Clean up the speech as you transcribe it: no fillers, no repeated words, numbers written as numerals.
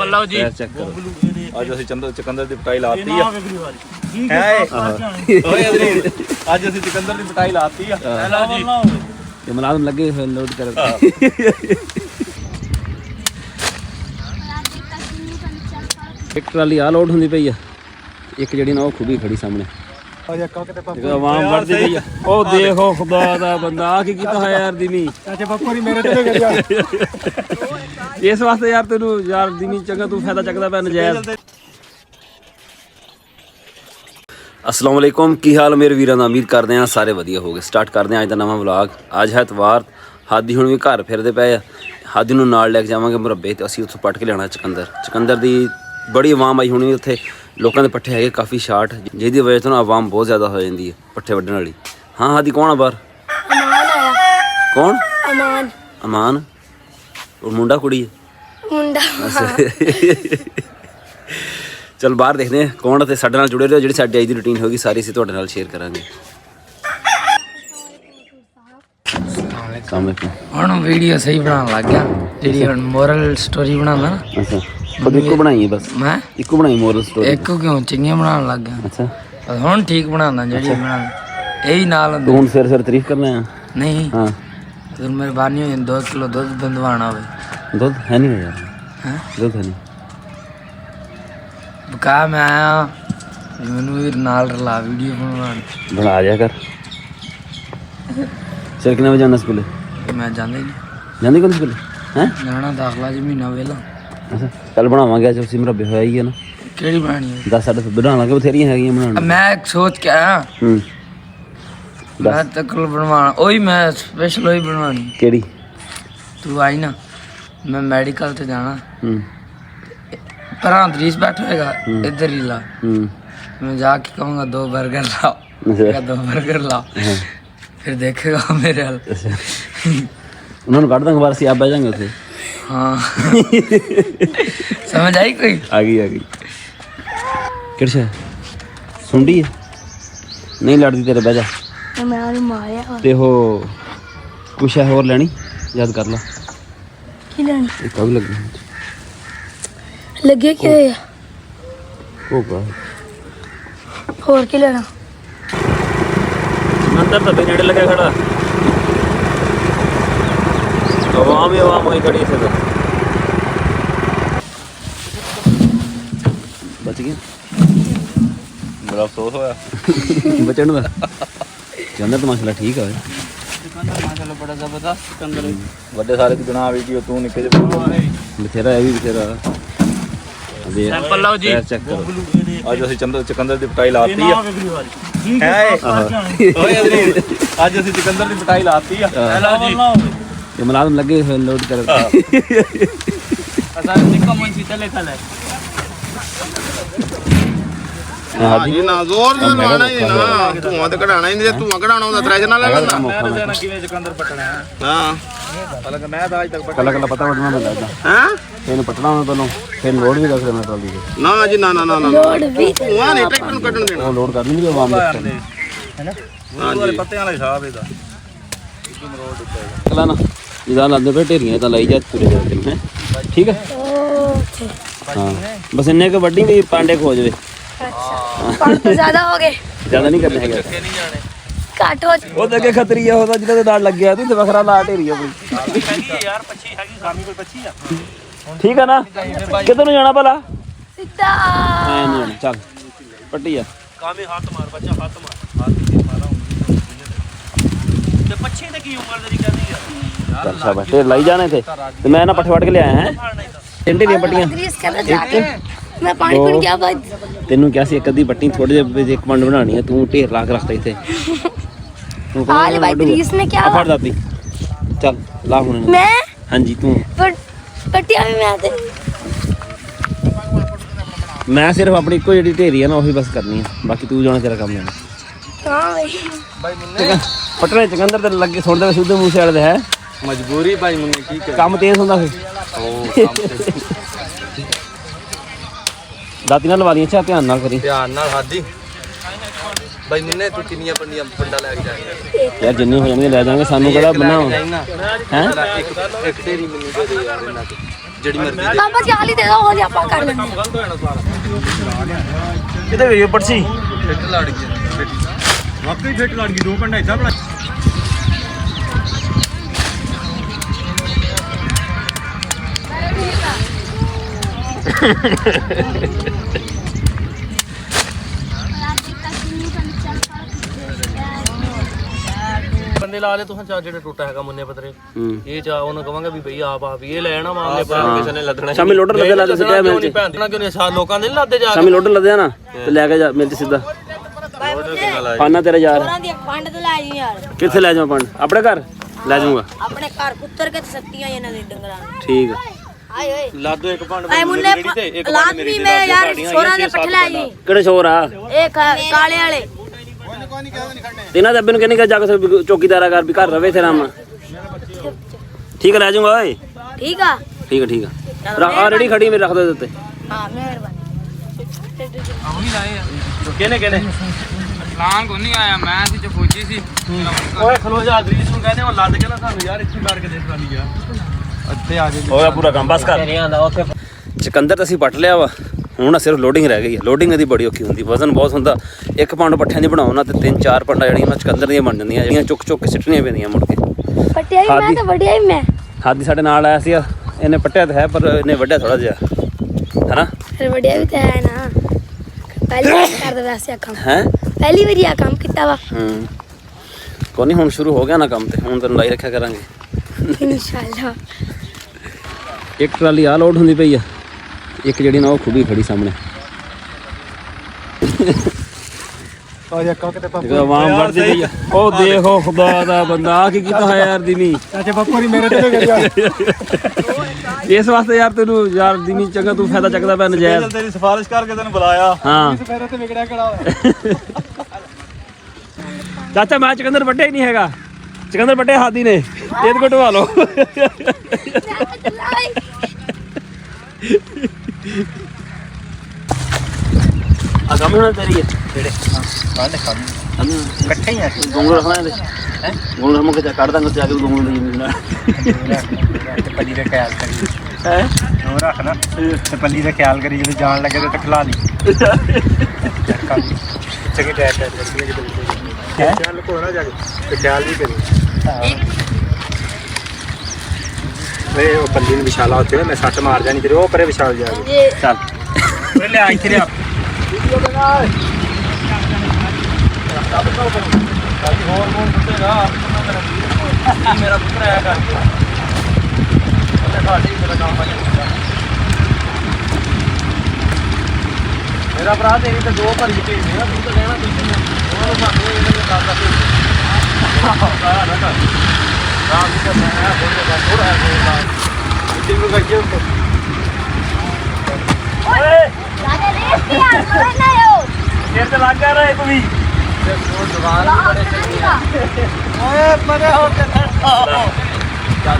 Sample ਲਓ ਜੀ। Check ਕਰੋ। ਅੱਜ ਅਸੀਂ ਚਕੰਦਰ ਦੀ ਪਟਾਈ ਲਾਤੀ ਆ। ਓਏ ਅੱਜ ਅਸੀਂ ਚਕੰਦਰ ਦੀ ਪਟਾਈ ਲਾਤੀ ਆ। ਲਓ ਜੀ। ਇਹ ਮੁਲਾਜ਼ਮ ਲੱਗੇ ਹੋਏ ਲੋਡ ਕਰਨ। ਇੱਕ ਟਰਾਲੀ ਆ ਲੋਡ ਹੁੰਦੀ ਪਈ ਆ, ਇੱਕ ਜਿਹੜੀ ਨਾ ਉਹ ਖੁੱਬੀ ਖੜੀ ਸਾਹਮਣੇ। ਆਵਾਮ ਵੜਦੀ ਪਈ ਆ। ਉਹ ਦੇਖੋ ਖੁਦਾ ਦਾ ਬੰਦਾ ਆ ਕੀ ਕੀਤਾ ਹੋਇਆ ਯਾਰ ਦਿਨੀ। ਚਾਚੇ ਬੱਪੂ ਨਹੀਂ ਮੇਰੇ ਤੇ ਗਿਆ ਇਸ ਵਾਸਤੇ ਯਾਰ ਤੈਨੂੰ ਯਾਰ ਦਿਨੀ ਚੰਗਾ ਤੂੰ ਫਾਇਦਾ ਚੱਕਦਾ ਪਿਆ ਨਜਾਇਜ਼। अस्सलाम वालेकुम, की हाल मेरे वीरां दा। उम्मीद करते हैं सारे वधिया हो गए। स्टार्ट करते हैं अज का नवा व्लॉग। अज है एतवार, हादी हुण भी घर फिरदे पे। हादी नूं नाल लैके जावांगे मुरब्बे ते असीं उत्थों पट के लियाना चकंदर दी बड़ी आवाम आई होनी उत्थे। लोकां दे पट्ठे हैगे काफ़ी शार्ट, जिहदी वजह तो आवाम बहुत ज़्यादा हो जाती है पट्ठे वड्ढण वाली। हाँ हादी कौन आ बाहर? कौन? अमान। और मुंडा कुड़ी है? चल बाहर देखते हैं कौन है। साडे नाल जुड़े रहो, जिहड़ी साडी अज दी रूटीन होगी सारी असीं तुहाडे नाल शेयर करांगे। ਹੁਣ ਵੀਡੀਓ ਸਹੀ ਬਣਾਉਣ ਲੱਗ ਗਿਆ, ਜਿਹੜੀ ਹੁਣ ਮੋਰਲ ਸਟੋਰੀ ਬਣਾਉਂਦਾ ਨਾ। अच्छा खुद इको बनाई है बस? ਮੈਂ इको बनाई मोरल स्टोरी? ਇੱਕ ਕਿਉਂ ਚੰਗੀਆਂ ਬਣਾਉਣ ਲੱਗ ਗਿਆ। अच्छा ਪਰ ਹੁਣ ਠੀਕ ਬਣਾਉਂਦਾ ਜਿਹੜੀ ਬਣਾ ਇਹੀ ਨਾਲ तू हुण सिर सिर तारीफ करना है? ਨਹੀਂ हाँ ਅਗਰ ਮਿਹਰਬਾਨੀ ਹੋ 2 ਕਿਲੋ ਦੁੱਧ ਬੰਦਵਾਣਾ ਹੋਵੇ। दुध है नहीं यार? ਹੈ दुध है नहीं। ਬਕਾ ਮੈਂ ਆਇਆ ਮੈਨੂੰ ਵੀ ਨਾਲ ਰਲਾ ਵੀਡੀਓ ਬਣਵਾਉਣ। बना दिया कर। चल कितने बजे जाना स्कूले? ਮੈਂ ਜਾਂਦਾ ਹੀ ਨਹੀਂ, जाने कौन स्कूले हैं? ਜਾਣਾ ਦਾਖਲਾ ਜੀ ਮਹੀਨਾ ਵੇਲਾ। अच्छा कल बनावांगे, आज उसी मुरब्बे होया ही है ना। ਕਿਹੜੀ ਬਣਾਣੀ 10 साढ़े बना लांगे, बथेरियां हैगियां बनाने। ਮੈਂ ਸੋਚ ਕੇ ਆਇਆ हम्म ਮੈਂ ਤਾਂ ਕੱਲ ਬਣਵਾਣਾ ਉਹੀ ਮੈਂ ਸਪੈਸ਼ਲ ਉਹੀ ਬਣਵਾਣੀ। केड़ी? ਤੂੰ ਆਈ ਨਾ ਮੈਂ ਮੈਡੀਕਲ ਤੇ ਜਾਣਾ पर दरीस बैठा होएगा इधर ही ला। मैं जाके कहूँगा 2 बर्गर लाओ, कहेगा 2 बर्गर लाओ, फिर देखेगा मेरे हाल। उन्होंने काट देंगे बाहर से, आप बह जाएंगे उसे। हाँ समझ आई कोई? आ गई किरश है सुंडी है नहीं लड़ती तेरे, बह जा। ते हो कुछ है और लेनी, याद कर ला। एक कब लगे क्या है? होगा और क्या लेना? अंदर तो नेड़े लगा खड़ा, आवाम ही आवाम वही खड़ी से। तो बच गया, बड़ा अफसोस होया बचन का। चंदर तो माशाल्लाह ठीक है माशाल्लाह बड़ा जबरदस्त चकंदर है। ਵੱਡੇ ਸਾਰੇ ਦੀ ਬਣਾ ਵੀਡੀਓ, ਤੂੰ ਨਿੱਕੇ ਜਿਹੇ बथेरा है भी बथेरा। सैंपल लाओ जी। चेक करो। ਅੱਜ ਅਸੀਂ ਚਕੰਦਰ ਦੀ ਪਟਾਈ ਲਾਤੀ ਆ। ਓਏ ਅੱਜ ਅਸੀਂ ਚਕੰਦਰ ਦੀ ਪਟਾਈ ਲਾਤੀ ਆ। लਓ जी। ये मुलाजम लगे हुए लोड कर। असा निक्का मुंशी चले चले ਜੀ ਨਾ ਜ਼ੋਰ ਨਾਲ ਲਾਣਾ ਹੀ ਨਾ, ਧੂਆਂ ਤੇ ਕਢਾਣਾ ਹੀ ਨਹੀਂ। ਧੂਆਂ ਕਢਾਣਾ ਹੁੰਦਾ ਥ੍ਰੈਸ਼ਰ ਨਾਲ ਲੈ ਲੈਂਦਾ। ਮੈਂ ਤਾਂ ਜਾਣਾ ਕਿਵੇਂ ਚਕੰਦਰ ਪਟਣਾ ਹੈ। ਹਾਂ ਹਾਲਾਂਕਿ ਮੈਂ ਤਾਂ ਅੱਜ ਤੱਕ कला कला पता वटना मैं दादा ਹਾਂ ਇਹਨੂੰ ਪਟਣਾ ਉਹਨਾਂ ਤੋਂ ਫਿਰ ਲੋਡ ਵੀ ਕਰ ਦੇਣਾ ਟਰਾਲੀ ਤੇ। ਨਾ ਜੀ ਨਾ ਨਾ ਨਾ ਨਾ लोड भी ਧੂਆਂ ਨਹੀਂ ਟਰੈਕਟਰ ਨੂੰ ਕੱਢਣ ਦੇਣਾ। ਉਹ ਲੋਡ ਕਰ ਦਿੰਦੀ ਆਵਾਮ ਦੇ ਹਾਂ ਜੀ ਪੱਤਿਆਂ ਵਾਲਾ ਹਿਸਾਬ ਇਹਦਾ। ਕਲਾ ਨਾ ਜਿੱਦਾਂ ਲਾਉਂਦੇ ਪਏ ਢੇਰੀਆਂ ਤਾਂ ਲਾਈ ਜਾ ਤੁਰੇ ਜਾ ਕੇ ਹੈ। ਠੀਕ ਹੈ ਹਾਂ ਬਸ ਇੰਨੇ ਕੁ ਵੱਡੀ ਵੀ ਪਾਂਡੇ ਖੋ ਜਵੇ। तो ज्यादा हो गए, ਜ਼ਿਆਦਾ ਨਹੀਂ ਕਰਨੇ ਹੈਗੇ। काट हो ਉਹ ਤਾਂ ਅੱਗੇ ਖਤਰੀ ਆ, ਉਹਦਾ ਜਿਹਦੇ ਨਾਲ ਲੱਗਿਆ ਤੂੰ ਤੇ ਵੱਖਰਾ ਲਾ ਢੇਰੀ ਆ ਕੋਈ। यार पक्षी हैगी सामी कोई पक्षी आ। ਠੀਕ ਆ ਨਾ ਕਿੱਧਰ ਨੂੰ ਜਾਣਾ ਭਲਾ? सीधा ਐ ਨਹੀਂ ਜਾਣਾ, ਚੱਲ ਪੱਟੀ ਆ। कामे हाथ मार बच्चा, हाथ मार मारा ते पक्षी ते की उम्र दी कहदी यार। ਚੱਲ ਸ਼ਾਬਾਸ਼, ਢੇਰ ਲਾਈ ਜਾਣੇ ਤੇ ਮੈਂ ਨਾ ਪੱਠੇ ਵੱਢ ਕੇ ਲਿਆਇਆ ਹੈ। ਤਿੰਨ ਢੇਰੀਆਂ ਪੱਟੀਆਂ। ग्रीस करना चाहते मैं पानी पीने गया भाई। ਤੈਨੂੰ ਕਿਹਾ ਸੀ ਇੱਕ ਅੱਧੀ ਪੱਟੀ ਥੋੜੇ ਜਿਹੇ ਇੱਕ ਮੰਡ ਬਣਾਣੀ ਹੈ, ਤੂੰ ਢੇਰ ਲਾ ਕੇ ਰੱਖਤਾ ਇੱਥੇ। ਤੂੰ हाल भाई ग्रीस ने क्या ਫੜ ਦਾਤੀ ਚੱਲ ਲਾ ਹੁਣ ਇਹਨੂੰ। मैं ਹਾਂਜੀ ਤੂੰ पट्टिया में मैं आते ਮੈਂ ਸਿਰਫ ਆਪਣੀ ਇੱਕੋ ਜਿਹੜੀ ਢੇਰੀ ਆ ਨਾ ਉਹੀ ਬਸ ਕਰਨੀ ਆ, ਬਾਕੀ ਤੂੰ ਜਾਣਾ ਤੇਰਾ ਕੰਮ ਲੈਣਾ। हाँ भाई ਪਟਨੇ ਚਕੰਦਰ ਤੇ ਲੱਗੇ ਸੁਣਦੇ ਸੁੱਧੇ ਮੂਸੇ ਵਾਲੇ ਦੇ ਹੈ ਮਜਬੂਰੀ ਭਾਈ ਮੰਨੇ ਕੀ ਕਰੇ। ਕੰਮ ਤੇਜ਼ ਹੁੰਦਾ ਫਿਰ। ਦਾਤੀ ਨਾਲ ਲਵਾ ਲਈ, ਅੱਛਾ ਧਿਆਨ ਨਾਲ ਕਰੀ ਧਿਆਨ ਨਾਲ ਹਾਦੀ ਭਾਈ ਮੰਨੇ। ਤੂੰ ਕਿੰਨੀਆਂ ਪੰਡੀਆਂ ਪੰਡਾ ਲੈ ਕੇ ਜਾਏਂਗਾ? ਯਾਰ ਜਿੰਨੇ ਹੋ ਜਾਣਗੇ ਲੈ ਜਾਵਾਂਗੇ, ਸਾਨੂੰ ਕਿਹੜਾ ਬਣਾ ਹੈ। ਇੱਕ ਢੇਰੀ ਮੈਨੂੰ ਦੇ ਦੇ ਯਾਰ ਇਹਨਾਂ ਤੋਂ। ਜਿਹੜੀ ਮਰਜ਼ੀ ਤਾਂ ਬਸ ਹਾਲ ਹੀ ਦੇ ਦੋ ਹੋ ਜਾ ਆਪਾਂ ਕਰ ਲੈਂਦੇ ਹਾਂ। ਕਿਤੇ ਗਈ ਪਰਚੀ ਵਾਕਈ ਫਿੱਟ ਲੜ ਗਈ 2 ਘੰਟੇ ਇੱਦਾਂ ਬਣਾ ਬੰਦੇ ਲਾ ਲੈ ਤੁਸੀਂ ਜਿਹੜੇ ਟੁੱਟਾ ਹੈਗਾ ਮੁੰਨੇ ਪਤਰੇ ਹੂੰ ਇਹ ਚਾ ਉਹਨੂੰ ਕਵਾਂਗਾ ਵੀ ਬਈ ਆਪ ਇਹ ਲੈਣਾ ਮਾਮਲੇ ਪਰ ਕਿਸੇ ਨੇ ਲੱਦਣਾ ਸ਼ਾਮੀ ਲੋਡਰ ਲੱਦੇ ਲਾ ਤੁਸੀਂ ਕਿਹਾ ਮਿਲ ਚ ਕਿਉਂ ਨਹੀਂ ਸਾਲ ਲੋਕਾਂ ਦੇ ਨੀ ਲੱਦੇ ਜਾ ਸ਼ਾਮੀ ਲੋਡਰ ਲੱਦਿਆ ਨਾ ਤੇ ਲੈ ਕੇ ਜਾ ਮਿਲ ਚ ਸਿੱਧਾ ਪਾਨਾ ਤੇਰਾ ਯਾਰ ਉਹਨਾਂ ਦੀ ਪੰਡ ਤੇ ਲੈ ਜੀ ਯਾਰ ਕਿੱਥੇ ਲੈ ਜਾਵਾਂ ਪੰਡ ਆਪਣੇ ਘਰ ਲੈ ਜਾਊਂਗਾ ਆਪਣੇ ਘਰ ਪੁੱਤਰ ਕੇ ਸੱਤੀਆਂ ਇਹਨਾਂ ਦੇ ਡੰਗਰਾਂ ਠੀਕ ਆ ਆਏ ਓਏ ਲਾਦੋ ਇੱਕ ਭੰਡ ਆਏ ਮੁੰਨੇ ਲਾਜ਼ਮੀ ਮੈਂ ਯਾਰ ਸੋਰਾਂ ਦੇ ਪੱਠੇ ਲੈ ਜੀ ਕਿਹੜੇ ਸ਼ੋਰ ਆ ਇਹ ਕਾਲੇ ਵਾਲੇ ਤੇ ਇਹਨਾਂ ਦੇ ਅੱਬੇ ਨੂੰ ਕਹਿੰਨੇ ਕਿ ਜਾ ਕੇ ਚੌਕੀਦਾਰਾ ਕਰ ਵੀ ਘਰ ਰਵੇ ਤੇ ਰਾਮ ਠੀਕ ਆ ਲੈ ਜਾਊਂਗਾ ਓਏ ਠੀਕ ਆ ਠੀਕ ਆ ਆ ਰੈਡੀ ਖੜੀ ਮੇਰੇ ਰੱਖ ਦੇ ਉੱਤੇ ਹਾਂ ਮਿਹਰਬਾਨੀ ਕਿਹਨੇ ਲਾਂਗ ਕੋ ਨਹੀਂ ਆਇਆ ਮੈਂ ਸੀ ਜੋ ਫੌਜੀ ਸੀ ਓਏ ਖਲੋ ਜਾ ਗਰੀਸ ਨੂੰ ਕਹਿੰਦੇ ਉਹ ਲੱਦ ਕੇ ਨਾ ਸਾਨੂੰ ਯਾਰ ਇੱਥੇ ਮਾਰ ਕੇ ਦੇਖ ਲਈ ਯਾਰ ਇੱਥੇ ਆ ਜੇ ਹੋਇਆ ਪੂਰਾ ਕੰਮ ਬਸ ਕਰ ਉੱਥੇ ਚਕੰਦਰ ਤਾਂ ਅਸੀਂ ਪੱਟ ਲਿਆ ਵਾ ਹੁਣ ਸਿਰਫ ਲੋਡਿੰਗ ਰਹਿ ਗਈ ਹੈ ਲੋਡਿੰਗ ਇਹਦੀ ਬੜੀ ਔਖੀ ਹੁੰਦੀ ਵਜ਼ਨ ਬਹੁਤ ਹੁੰਦਾ ਇੱਕ ਪੰਡ ਪੱਠਿਆਂ ਦੀ ਬਣਾਉ ਨਾ ਤੇ 3-4 ਪੰਡਾਂ ਜਿਹੜੀਆਂ ਨਾ ਚਕੰਦਰ ਦੀਆਂ ਬਣ ਜਾਂਦੀਆਂ ਜਿਹੜੀਆਂ ਚੁੱਕ ਕੇ ਸਿੱਟਣੀਆਂ ਪੈਂਦੀਆਂ ਮੁੜ ਕੇ ਪੱਟਿਆ ਹੀ ਮੈਂ ਤੇ ਵੱਡਿਆ ਹੀ ਮੈਂ ਹਾਦੀ ਸਾਡੇ ਨਾਲ ਆਇਆ ਸੀ ਇਹਨੇ ਪੱਟਿਆ ਤਾਂ ਹੈ ਪਰ ਇਹਨੇ ਵੱਢਿਆ ਥੋੜਾ ਜਿਹਾ ਹੈਨਾ ਫਿਰ ਵੱਡਿਆ ਵੀ ਤਾਂ ਹੈ ਨਾ ਪਹਿਲੀ ਵਾਰ ਕਰਦਾ ਵੈਸੇ ਆ ਕੰਮ ਹੈ ਪਹਿਲੀ ਵਾਰੀ ਆ ਕੰਮ ਕੀਤਾ ਵਾ ਕੋਈ ਨਹੀਂ ਹੁਣ ਸ਼ੁਰੂ ਹੋ ਗਿਆ ਨਾ ਕੰਮ ਤੇ ਹੁਣ ਤੈਨੂੰ ਲਾਈ ਰੱਖਿਆ ਕਰਾਂਗੇ ਇਨਸ਼ਾਅੱਲਾ ਇੱਕ ਟਰਾਲੀ ਆ ਲੋਡ ਹੁੰਦੀ ਪਈ ਆ ਇੱਕ ਜਿਹੜੀ ਨਾ ਉਹ ਖੁੱਬੀ ਖੜੀ ਸਾਹਮਣੇ ਆ ਜਾ ਕਿਤੇ ਪਾਪੂ ਆਵਾਮ ਵੱਢਦੀ ਪਈ ਆ ਉਹ ਦੇਖੋ ਖੁਦਾ ਦਾ ਬੰਦਾ ਆ ਕੀ ਕੀਤਾ ਹੋਇਆ ਯਾਰ ਦਿਨੀ ਚਾਚੇ ਪਾਪੂ ਹੋਰੀ ਮੇਰੇ ਤੇ ਗਏ ਯਾਰ ਇਸ ਵਾਸਤੇ ਯਾਰ ਤੈਨੂੰ ਯਾਰ ਦਿਨੀ ਚੰਗਾ ਤੂੰ ਫਾਇਦਾ ਚੱਕਦਾ ਪਿਆ ਨਜਾਇਜ਼ ਤੇਰੀ ਸਿਫਾਰਿਸ਼ ਕਰਕੇ ਤੈਨੂੰ ਬੁਲਾਇਆ ਹਾਂ ਮੇਰੇ ਤੇ ਵਿਗੜਿਆ ਖੜਾ ਹੋਇਆ ਚਾਚਾ ਮੈਂ ਚਕੰਦਰ ਵੱਢਿਆ ਹੀ ਨਹੀਂ ਹੈਗਾ ਚਕੰਦਰ ਵੱਢਿਆ ਹਾਦੀ ਨੇ ਇਹਦੇ ਕੋ ਢਵਾ ਲਓ ਆ ਕੰਮ ਹੋਣਾ ਤੇਰੀ ਹੈ ਜਿਹੜੇ ਬੰਦ ਖਾਣ ਇਕੱਠੇ ਹੀ ਆ ਗੋਂਗਲ ਰੱਖਣਾ ਇਹਦੇ ਹੈ ਗੋਂਗਲ ਮੁੱਕ ਜਾ ਕੱਢ ਦਾਂਗਾ ਜਾ ਕੇ ਗੋਂਗਲ ਦੀ ਜ਼ਮੀਨ ਨਾਲ ਤੇ ਪੱਲੀ ਦਾ ਖਿਆਲ ਕਰੀ ਹੈ ਉਹ ਰੱਖ ਨਾ ਤੇ ਪੱਲੀ ਦਾ ਖਿਆਲ ਕਰੀ ਜਦੋਂ ਜਾਣ ਲੱਗੇ ਤੇ ਖਲਾ ਲਈ ਚੰਗੀ ਟੈਟ ਕਰਦੀ ਹੈ ਚੱਲ ਕੋਣਾ ਜਾ ਕੇ ਤੇ ਖਿਆਲ ਵੀ ਕਰੀ ਵੇ ਉਹ ਪੱਲੀ ਨੂੰ ਵਿਛਾਲਾ ਉੱਤੇ ਮੈਂ ਸੱਟ ਮਾਰ ਜਾਣੀ ਤੇਰੇ ਉਹ ਪਰੇ ਵਿਛਾਲ ਜਾ ਚੱਲ ਵੇ ਲੈ ਇੱਥੇ ਲਿਆ ਮੇਰਾ ਪੁੱਤਰ ਆਇਆ ਕਰ ਮੇਰਾ ਕੰਮ ਮੇਰਾ ਭਰਾ ਤੇਰੀ ਤਾਂ 2 ਭਰੀ ਭੇਜਦੇ ਆ ਤੂੰ ਤਾਂ ਕਹਿਣਾ ਤੁਸੀਂ ਉਹਨਾਂ ਨੂੰ ਮੰਨ ਲਓ ਇਹਨਾਂ ਦੇ ਕੰਮ ਦਾ ਰਾਮ ਜੀ ਦਾ ਮੈਂ ਥੋੜਾ ਹੈ ਇੱਥੇ ਨੂੰ ਗੱਜੇ ਓਏ ਲਾਗੇ ਰੇਸ ਕੀ ਯਾਰ ਕੋਈ ਨਾ ਯੋ ਫੇਰ ਤੇ ਲੱਗ ਗਿਆ ਰੇ ਤੂੰ ਵੀ ਓਏ ਓਏ ਮਰੇ ਹੋ ਕੇ ਚੱਲ